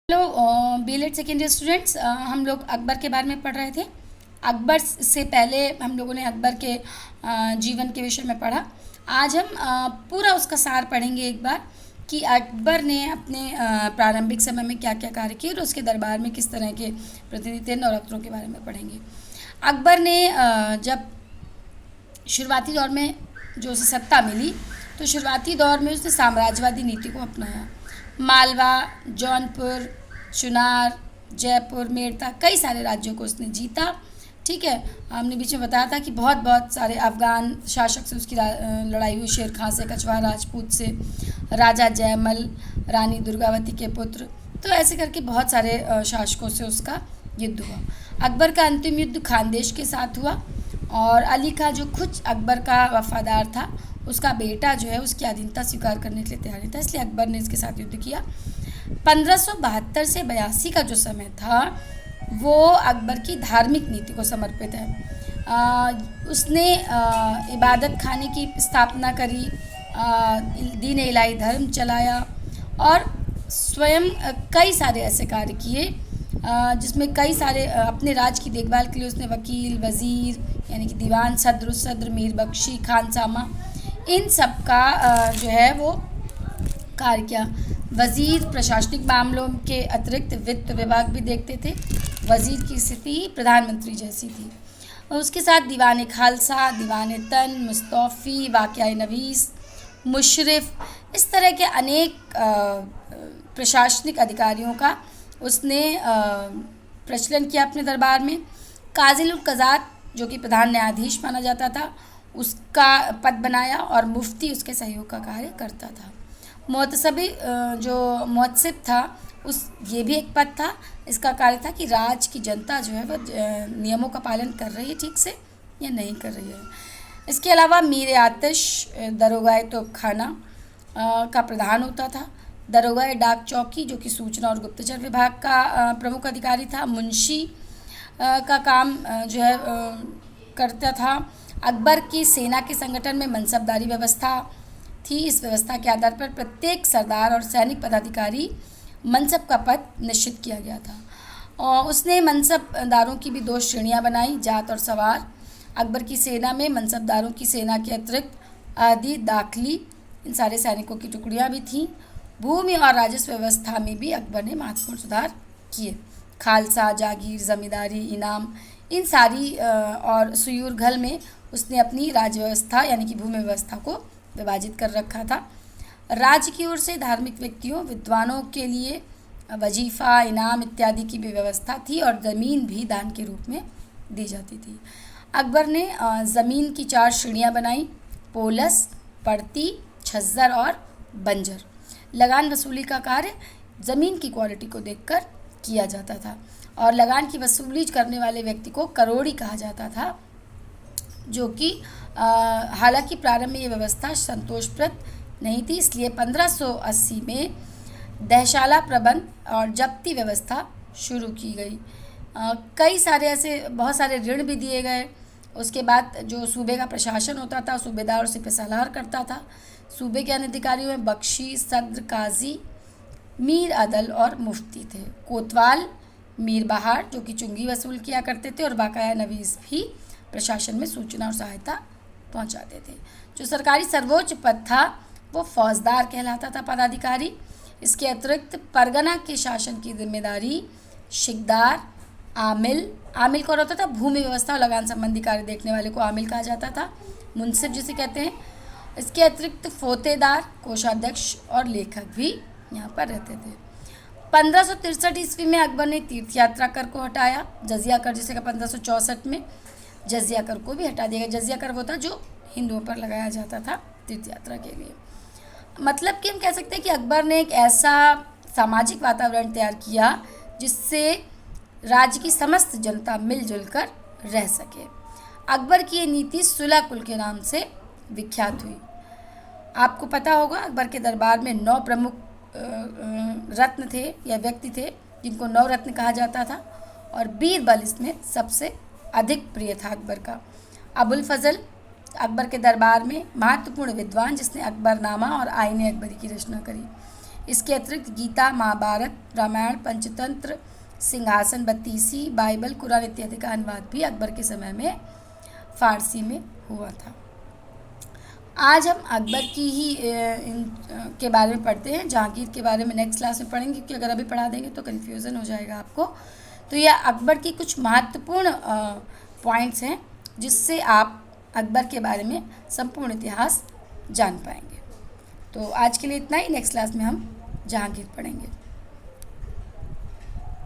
Hello B.El.Ed second year students, हम लोग अकबर के बारे में पढ़ रहे थे। अकबर से पहले हम लोगों ने अकबर के जीवन के विषय में पढ़ा। आज हम पूरा उसका सार पढ़ेंगे एक बार कि अकबर ने अपने प्रारंभिक समय में क्या क्या कार्य किए और उसके दरबार में किस तरह के प्रतिनिधि थे, नवरत्नों के बारे में पढ़ेंगे। अकबर ने जब शुरुआती दौर में जो उसे सत्ता मिली तो शुरुआती दौर में उसने साम्राज्यवादी नीति को अपनाया। मालवा, जौनपुर, चुनार, जयपुर, मेड़ता, कई सारे राज्यों को उसने जीता। ठीक है, हमने बीच में बताया था कि बहुत सारे अफगान शासक से उसकी लड़ाई हुई। शेर खां से, कछवाहा राजपूत से, राजा जयमल, रानी दुर्गावती के पुत्र, तो ऐसे करके बहुत सारे शासकों से उसका युद्ध हुआ। अकबर का अंतिम युद्ध खानदेश के साथ हुआ और अली खां जो खुद अकबर का वफादार था, उसका बेटा जो है उसकी अधीनता स्वीकार करने के लिए तैयार नहीं था, इसलिए अकबर ने इसके साथ युद्ध किया। 1572 से 82 का जो समय था वो अकबर की धार्मिक नीति को समर्पित है। उसने इबादत खाने की स्थापना करी, दीन इलाही धर्म चलाया और स्वयं कई सारे ऐसे कार्य किए जिसमें कई सारे अपने राज की देखभाल के लिए उसने वकील, वज़ीर यानी कि दीवान, सद्र, मीर बख्शी, खानसामा, इन सब का जो है वो कार्य किया। वज़ीर प्रशासनिक मामलों के अतिरिक्त वित्त विभाग भी देखते थे। वज़ीर की स्थिति प्रधानमंत्री जैसी थी। और उसके साथ दीवान खालसा, दीवान तन, मुस्तौफ़ी, वाक़या नवीस, मुशर्रिफ, इस तरह के अनेक प्रशासनिक अधिकारियों का उसने प्रचलन किया अपने दरबार में। काज़ी उल क़ज़ात जो कि प्रधान न्यायाधीश माना जाता था, उसका पद बनाया और मुफ्ती उसके सहयोग का कार्य करता था। मुहतसबी जो मुहतसिब था, ये भी एक पद था। इसका कार्य था कि राज की जनता जो है वह नियमों का पालन कर रही है ठीक से या नहीं कर रही है। इसके अलावा मीर आतिश दरोगाए तोपखाना का प्रधान होता था। दरोगाए डाक चौकी जो कि सूचना और गुप्तचर विभाग का प्रमुख अधिकारी था। मुंशी का काम जो है करता था। अकबर की सेना के संगठन में मनसबदारी व्यवस्था थी। इस व्यवस्था के आधार पर प्रत्येक सरदार और सैनिक पदाधिकारी मनसब का पद निश्चित किया गया था। और उसने मनसबदारों की भी 2 श्रेणियां बनाई, जात और सवार। अकबर की सेना में मनसबदारों की सेना के अतिरिक्त आदि, दाखिली, इन सारे सैनिकों की टुकड़ियां भी थीं। भूमि और राजस्व व्यवस्था में भी अकबर ने महत्वपूर्ण सुधार किए। खालसा, जागीर, जमींदारी, इनाम, इन सारी और सुयूरघल में उसने अपनी राज्य व्यवस्था यानी कि भूमि व्यवस्था को विभाजित कर रखा था। राज्य की ओर से धार्मिक व्यक्तियों, विद्वानों के लिए वजीफ़ा, इनाम इत्यादि की भी व्यवस्था थी और ज़मीन भी दान के रूप में दी जाती थी। अकबर ने ज़मीन की 4 श्रेणियां बनाई: पोलस, पड़ती, छज्जर और बंजर। लगान वसूली का कार्य ज़मीन की क्वालिटी को देखकर किया जाता था और लगान की वसूली करने वाले व्यक्ति को करोड़ी कहा जाता था, जो कि हालांकि प्रारंभ में ये व्यवस्था संतोषप्रद नहीं थी, इसलिए 1580 में दहशाला प्रबंध और जब्ती व्यवस्था शुरू की गई। कई सारे ऐसे बहुत सारे ऋण भी दिए गए। उसके बाद जो सूबे का प्रशासन होता था, सूबेदार और सिपहसालार करता था। सूबे के अन्य अधिकारियों में बख्शी, सद्र, काजी, मीर अदल और मुफ्ती थे। कोतवाल, मीर बहार जो कि चुंगी वसूल किया करते थे और वाक़या नवीस भी प्रशासन में सूचना और सहायता पहुंचाते थे। जो सरकारी सर्वोच्च पद था वो फौजदार कहलाता था, पदाधिकारी। इसके अतिरिक्त परगना के शासन की जिम्मेदारी शिकदार, आमिल कौन होता था? भूमि व्यवस्था और लगान संबंधी कार्य देखने वाले को आमिल कहा जाता था, मुंसिफ जिसे कहते हैं। इसके अतिरिक्त फोतेदार, कोषाध्यक्ष और लेखक भी यहाँ पर रहते थे। 1563 ईस्वी में अकबर ने तीर्थ यात्रा कर को हटाया। जजिया कर जिसे 1564 में जजिया कर को भी हटा दिया गया। जजिया कर वो था जो हिंदुओं पर लगाया जाता था तीर्थ यात्रा के लिए। मतलब कि हम कह सकते हैं कि अकबर ने एक ऐसा सामाजिक वातावरण तैयार किया जिससे राज्य की समस्त जनता मिलजुल कर रह सके। अकबर की ये नीति सुलह कुल के नाम से विख्यात हुई। आपको पता होगा अकबर के दरबार में 9 प्रमुख रत्न थे या व्यक्ति थे जिनको 9 रत्न कहा जाता था और बीरबल इसमें सबसे अधिक प्रिय था अकबर का। अबुल फजल अकबर के दरबार में महत्वपूर्ण विद्वान जिसने अकबरनामा और आईने अकबरी की रचना करी। इसके अतिरिक्त गीता, महाभारत, रामायण, पंचतंत्र, सिंहासन, बत्तीसी, बाइबल, कुरान इत्यादि का अनुवाद भी अकबर के समय में फारसी में हुआ था। आज हम अकबर की ही के बारे में पढ़ते हैं। जहांगीर के बारे में नेक्स्ट क्लास में पढ़ेंगे, क्योंकि अगर अभी पढ़ा देंगे तो कन्फ्यूज़न हो जाएगा आपको। तो यह अकबर की कुछ महत्वपूर्ण पॉइंट्स हैं जिससे आप अकबर के बारे में संपूर्ण इतिहास जान पाएंगे। तो आज के लिए इतना ही। नेक्स्ट क्लास में हम जहांगीर पढ़ेंगे।